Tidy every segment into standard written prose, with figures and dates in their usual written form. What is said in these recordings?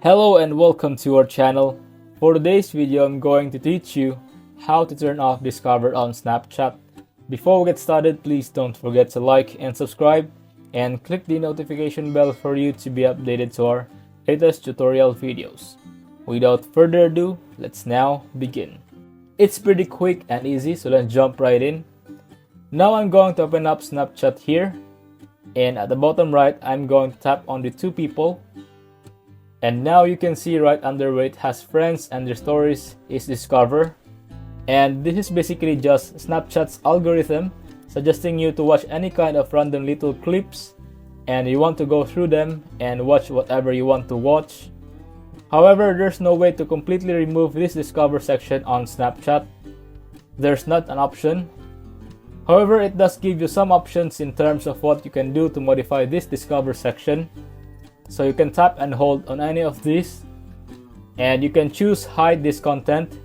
Hello and welcome to our channel. For today's video, I'm going to teach you how to turn off Discover on Snapchat. Before we get started, please don't forget to like and subscribe and click the notification bell for you to be updated to our latest tutorial videos. Without further ado, let's now begin. It's pretty quick and easy, so let's jump right in. Now I'm going to open up Snapchat here, and at the bottom right, I'm going to tap on the two people. And now you can see right under where it has friends and their stories is Discover. And this is basically just Snapchat's algorithm suggesting you to watch any kind of random little clips, and you want to go through them and watch whatever you want to watch. However, there's no way to completely remove this Discover section on Snapchat. There's not an option. However, it does give you some options in terms of what you can do to modify this Discover section. So you can tap and hold on any of these, and you can choose hide this content,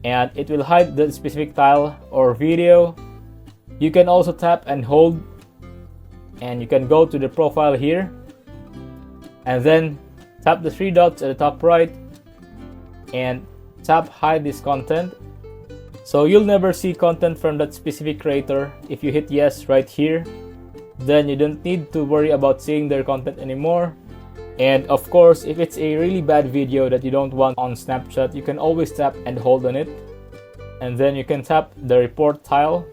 and it will hide the specific tile or video. You can also tap and hold, and you can go to the profile here, and then tap the three dots at the top right and tap hide this content. So you'll never see content from that specific creator. If you hit yes right here, then you don't need to worry about seeing their content anymore. And of course, if it's a really bad video that you don't want on Snapchat, you can always tap and hold on it, and then you can tap the report tile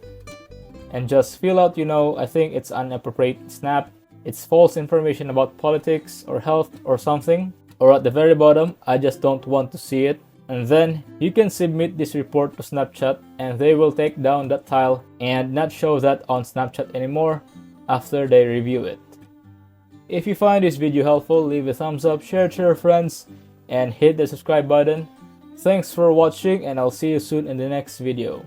and just fill out, I think it's an inappropriate snap, it's false information about politics or health or something, or at the very bottom, I just don't want to see it. And then you can submit this report to Snapchat, and they will take down that tile and not show that on Snapchat anymore after they review it. If you find this video helpful, leave a thumbs up, share it to your friends, and hit the subscribe button. Thanks for watching, and I'll see you soon in the next video.